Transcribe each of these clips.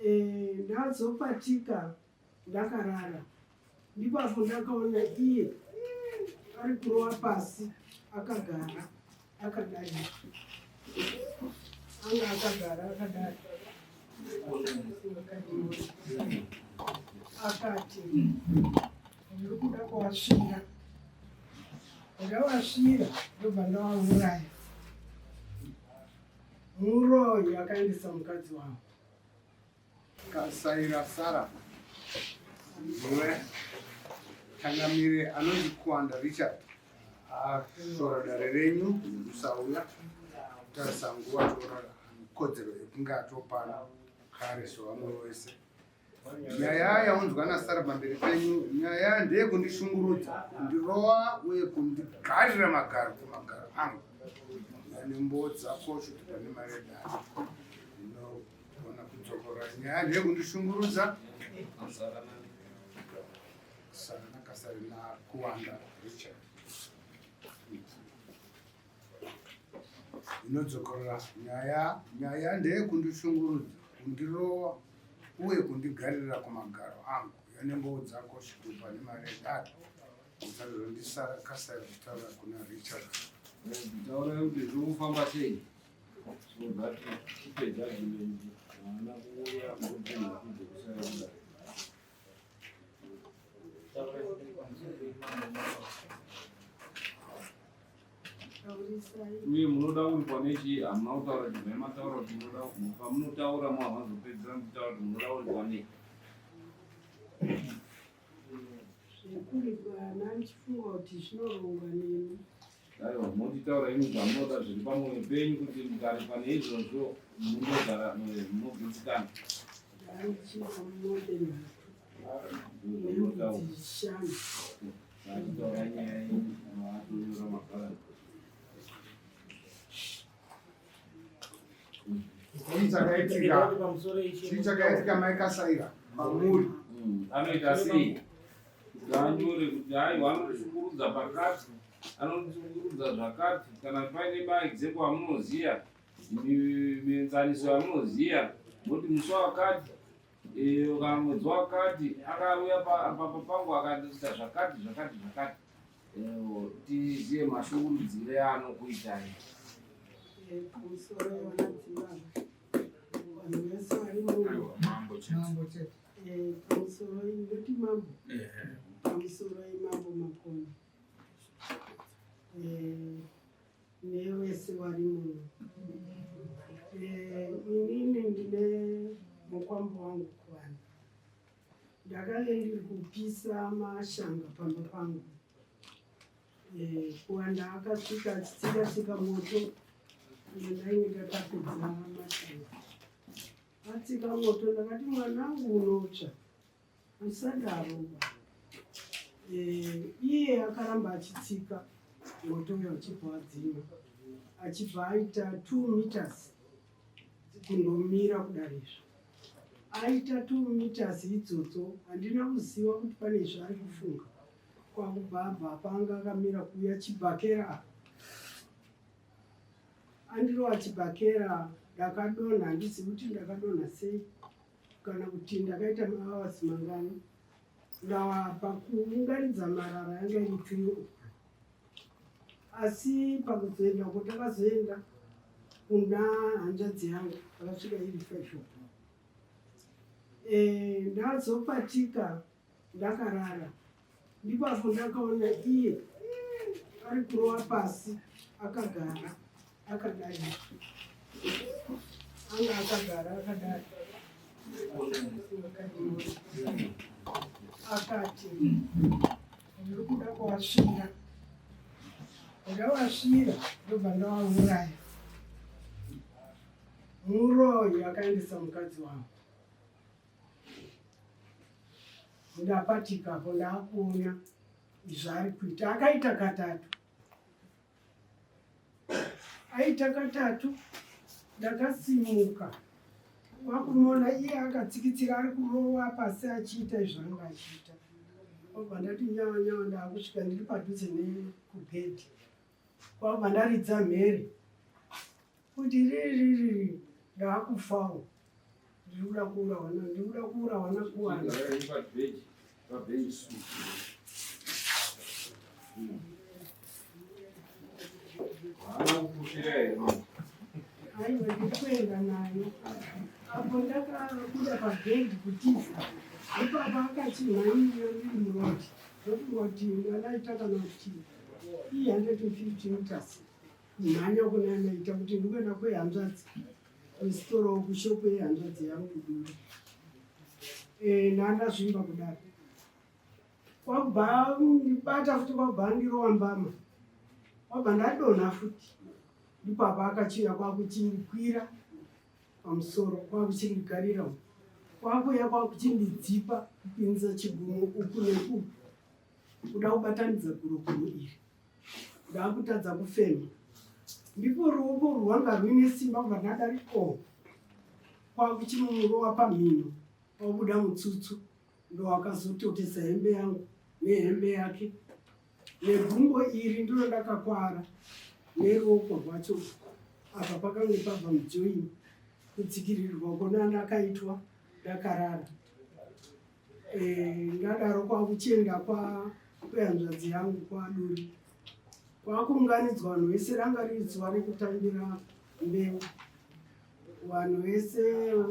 Ndazopatika ndakarara, ndipapo ndakaona iye ari kurova pasi akagara akadai, anga akagara akadai, akati ndiri kuda kuwasvira. Ndavasvira ndobva ndavauraya. Muroyi akaendesa mukadzi wavo. Kasaira Sara ndiwe tangamire anonzi Kuwanda Richard ashora dare renyu musauya kutarisa nguva toora kodzero yekunge atopana kare sovamwe wese. Nyaya yaunzwa naSara pamberi penyu, nyaya ndeyekundishungurudza, kundirova uye kundigarira magaro kumagaro angu nembodza koshuti pane maredhari inogona kudzokora. Nyaya ndeyekundishungurudza. Sara nakasari naKuwanda Richard inodzokorera. Nyaya ndeyekundishungurudza, kundirova uye kundigarira kumagaro angu yanembodza koshuti pane maredhari. Mutariro ndisara kasari kutaura kuna Richard. Taura kuti zvirikufamba sei? So that tipedza argument vana kuuya kugona kunze kusarauda. Uye munoda kuripwa nechi? Hamuna kutaura kuti mataura kuti pamunotaura mahamazopedzera kutaura kuti munoda kuripwa nei? Zvekuripwa ndichifunga kuti zvinorongwa nemi. Aiwa, motitaura imi zvamunoda zviri pamwoyo penyu kuti mukaripa neizvozvo munogara munogutsikana. Ndichiva munote nhatu shanu. Vachitaura nyaya yenyu vaatonyora mabhara. Chii chakaitika maikasaira pamuri? Anoita sei? Kuti anyore kuti aiwa anoshungurudza pakati, anoshungurudza zvakati. Kana paine maexample amunoziya, mienzaniso yamunoziya, moti musi wakati, kana mwedzi wakati, akauya pangu akatiita zvakati zvakati zvakati. Tizive mashungurudzire anokuitai. Pamusoro wanadziva vanhu vese vari muno. Pamusoro ndoti mambo. Pamusoro imambo Makoni. Nevese vari muno. Inini ndine mukwambo wangu Kuwanda. Ndakale ndiri kupisa mashanga pamba pangu. Kuwanda akasvika achitsika moto. Ndainge ndakapedza mashanga. Atsika moto ndakati mwanangu unotsva, usadaro. Iye akaramba achitsika moto uyo uchibva wadzima. Achibva aita 2 meters kundomira kudarizvo. Aita 2 meters idzodzo handina kuziva kuti pane zvaari kufunga. Kwakubva abva panga akamira kuuya chibhakera. Andirova chibhakera ndakadonha, handizivi kuti ndakadonha sei kana kuti ndakaita maavasi mangani. Ndava pakuunganidza marara yanga iri 3. Asi pakuzoenda uko takazoenda kuna hanzvadzi yangu akasvika iri 5. Ndazopatika ndakarara, ndipapo ndakaona iye ari kurova pasi akagara akadai, anga akagara akadai, akati ndiri kuda kuwasvira. Ndavasvira ndobva ndavauraya. Muroyi akaendesa mukadzi wavo. Ndapatika ndakuona zvaari kuita. Akaita katatu. Aita katatu ndakasimuka. Kwakumuona iye akatsikitsira ari kurova pasi achiita zvaanga achiita. Kwabva ndati nyawa nyawa ndakusvika ndiri padhuze nekugedhi. Kwabva ndaridza mhere kuti riri ndaakufawo. ndikuda kuura wana kuwana aiwa ndikuenda nayo apo ndakabuda pagedhi kutiza ipapa akachimhanyira ndiri muroti ndokuroti ndanaita kana kuti 150 meters kumhanya kunanaita kuti ndikuenda kwehanzvadzi kusitoro kushopu yehanzvadzi yangu duri ndandazvimba kudaro kwakubva ndibata futi kwakubva ndirowa mbama kwabva ndadonha futi ndipapa akachiuya kwakuchindikwira pamusoro kwakuchindigarira kwakuya kwakuchindidzipa kupinza chigumo uku nekuku kuda kubatanidza guruguru iri ndakutadza kufema ndipo ruoko rwanga rwine simba kubva ndadariko kwakuchimurowa pamhino kwakubuda mutsutsu ndowakazototesa hembe yangu nehembe yake negumbo iri ndiro ndakakwara neruoko rwacho apa pakange pabva mujoini kutsikirirwa konana akaitwa ndakarara ndadaro kwakuchienda kwehanzvadzi yangu kwaduri kwakuunganidzwa vanhu vese ranga riri zuva rekutangira mbeu vanhu vese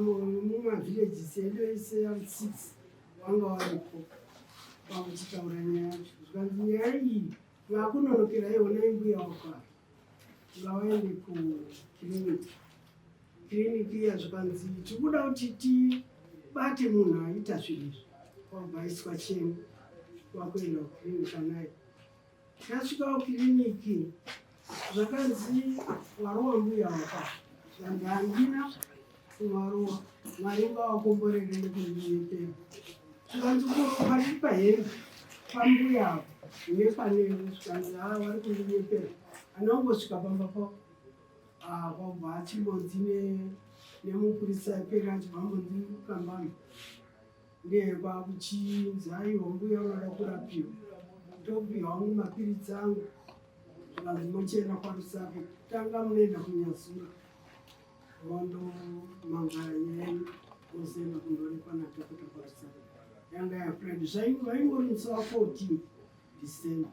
mumavhillagesi edu ese ari6 vanga variko kwakuchitaura nyaya yacho zvikanzi nyaya iyi vakunonokera iona imbuya wakara ngavaende kukiriniki iya zvikanzi tikuda kuti tibate munhu aita zvinizvi kwakubvaiswa chemo kwakuenda kukiriniki naye tasvika kukiriniki zvakanzi warowa mbuya wakara zvanzi handina kuvarowa mwari ngavakomborere nekundinyepera zvikanzi pari paheri pambuyavo nepanevo zvikanzi vari kundinyepera anongosvika pamba pavo kwabva achimbonzi nemupurisa eperi achibvambonzi kambama ndekwakuchinzi aiwa mbuya unoda kurapiwa topiwa mapiritsi angu zvikanzi mochenda kwarusape tanga munoenda kunyazura vondomangara nyaya mosenda kundorekwa nadhokota kwarusape yanga yafred vaingori musi wa14 December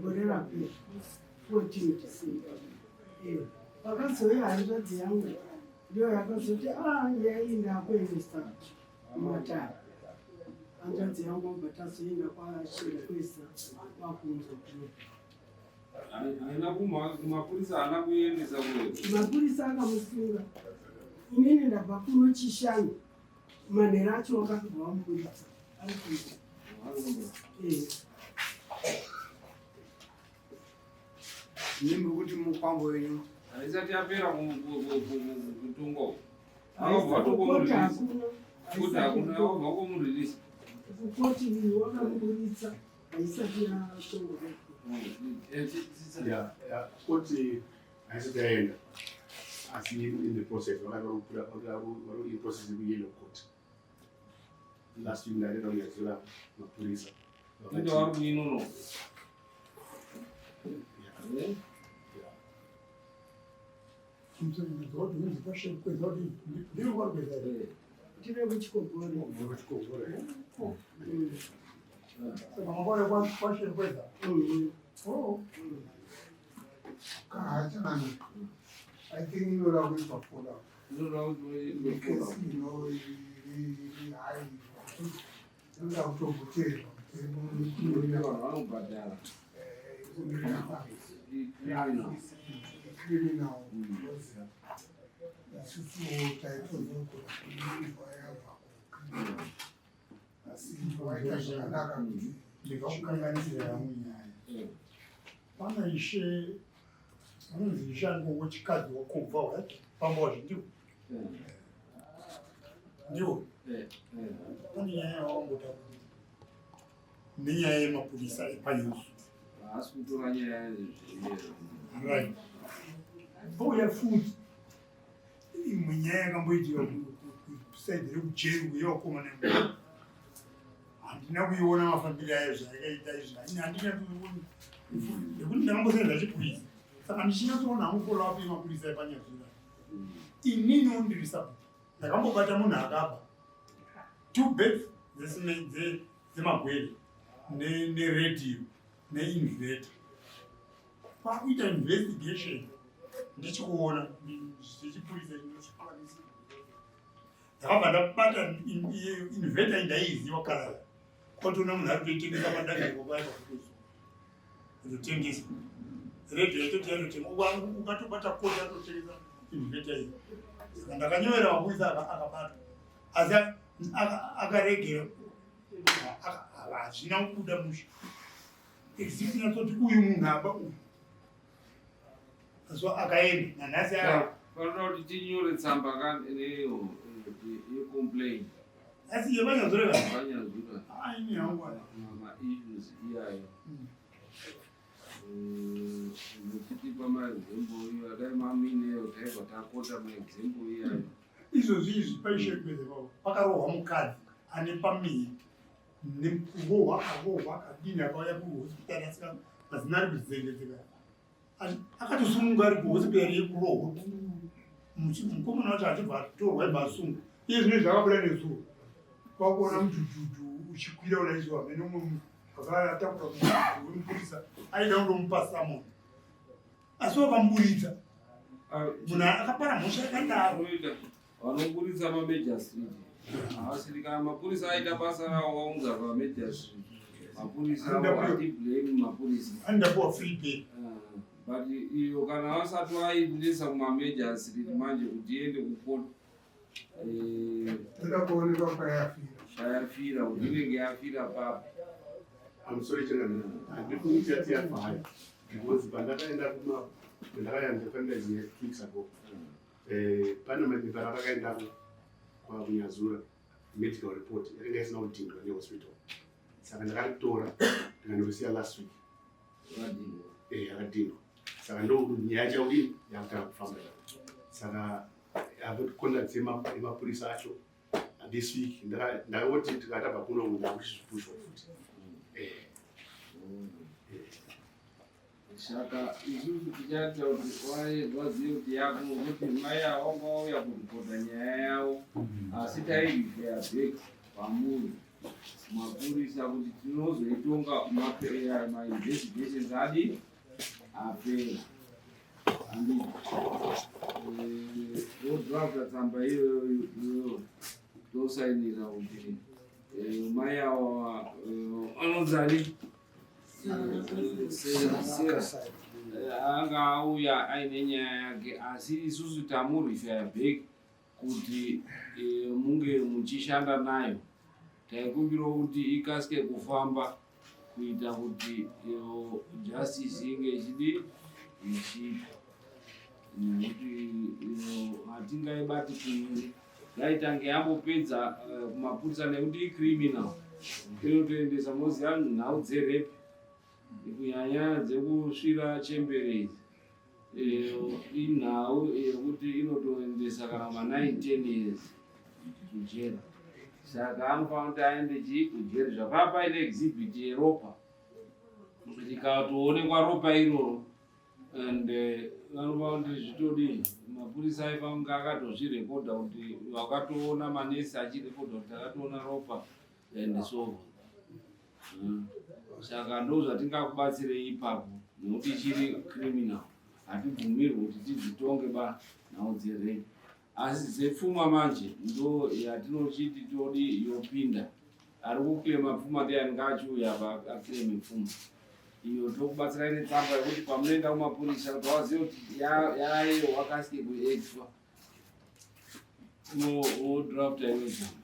gore rapera 14 December vakazouya hanzvadzi yangu ndiyo yakazoti yai ndakuendesa kumatare hanzvadzi yangu obva tazoenda kwasherekwesa kwakunzo mapurisa ana kuendesa mapurisa akamusunga inini ndabva kuno chishanu manhero acho akabva vamuburitsa ari kuita nyimbi kuti mukwambo wenyu haisati yapera kutungo kuti hakuna vakomuririisa kukoti wakamuburitsa haisati yashongoreka koti haisati yaenda asi in the process vari in process yellow court last week ndaenda kuyazira mapurisa inde vari kuinono tine kuchikogore I think inoda kuitwa foda inoda kutogoterwa vanobhadhara criminal isusu taitozogona kuiva yabva asi waita zvakanaka kuti ndikakukanganisira yamwe nyaya pana ishe anonzi ishe anongo wechikadzi wakobva wati pamba wazvindiwo ndiwo pane nyaya yawangotaura nenyaya yemapurisa epayesu haasi kutora nyaya right bouya futi imwe nyaya yakamboitika kusaidhi rekujeri kuyewakomana handina kuiona mafambiro ayo zvaakaita izvi handina kuiona nekuti ndakambosenza chipurisa saka ndichinyatsoona hamufolo apo yemapurisa epanyazvira inini undirisa ndakambobata munhu akaba 2 beds dzemagwele neredio neinverter pakuita investigation ndichikuona zvichipurisa chinochikwanisa ndakabva ndabata inverter indaiziva karara kwatoona munhu ari kuitengesa padagiko kutotengesa redio yatoti yanotenga ukatobata koti atotengesa inverter iyi saka ndakanyowera mapurisa akabata asi akaregera hazvina kubuda musha existing atoti uyu munhu aba uyu so akaenda nanhasi panoda kuti tinyore tsamba yecomplain asi yevanyazoreva vanyazura aini yangu maissues iyayo notitipa maexempo iyo adai mamineyo taibva takota maexempo iyayo izvozvi izvi paishepezevavo pakarohwa mukadzi ane pamiri nerohwa akarohwa akadini akauya kuhospitari asika mazina ari kuzendedzeka akatosununga ari kuhospitari yekurohwa mukomana wacho achibva atorwa ibva asunga iye zvino zvakabuda nezuva kwakuona mujujuju uchikwira unaizwa mene umwe munhu akatakura wemupurisa aida kundomupa samoni asi wakamburidza munhu akapara mhosva yakadaro vanoburitsa mamajor street havasiri kana mapurisa aita basa ravo vaunza pamajor street mapurisa hatiblame mapurisa andapuwa free pay but iyo kana vasati vaindisa kumamajor street manje kuti iende kukota kuonekwa kwayafira kuti inenge yafira papo amusori chena ndikuiti yafaya because pandakaenda ndakayandefandazie 2 weeks ago pane mapepa akakaendako kwakunyazura medical report yakanga isina kudhindwa nehospital saka ndakaritora ndikandorisiya last week yakadhindwa saka nyaya chaudini yakutanga kufamba saka akoconduct emapurisa acho this week ndakoti tikatabva kuno ndakuchipushwa futi saka isusu tichaita kuti vazive kuti yakuti mai avanga vauya kuripota nyaya yavo asi tairifeya back pamuri mapurisa kuti tinozoitonga mainvestigations adi apera andi odrafta tsamba iyoyo tosainira kuti mai avo anonzani anga auya aine nyaya yake asi isusu tamurifeya back kuti munge muchishanda nayo taikumbira kuti ikasike kufamba kuita kuti justice inge ichidi ichipa nekuti hatingaibati kumuri ngaitange yambopedza kumapurisa nekuti icriminal inotoendesa moziva nhau dzerepi kunyanya dzekusvira chemberezi inhau yekuti inotoendesa kana ma9-10 years kujera saka anofanira kuti aende kujera zvapapa paine exhibit yeropa rikatoonekwa ropa iroro and vanofanira kuti zvitodii mapurisa aifanga akatozvirekodha kuti vakatoona manesi achirekodha kuti akatoona ropa and so saka ndo zvatingakubatsirei ipapo nekuti chiri criminal hatibvumirwi kuti tidzitonge nhau dzerepi asi dzepfuma manje ndo yatinochiti todi yopinda ari kuklema pfuma ndianenge achiuya akleme pfuma iyo tokubatsirai netsamba yekuti pamunoenda kumapurisa kuti wazive kuti yayo wakasike kuexwa odrafta imwe tsamba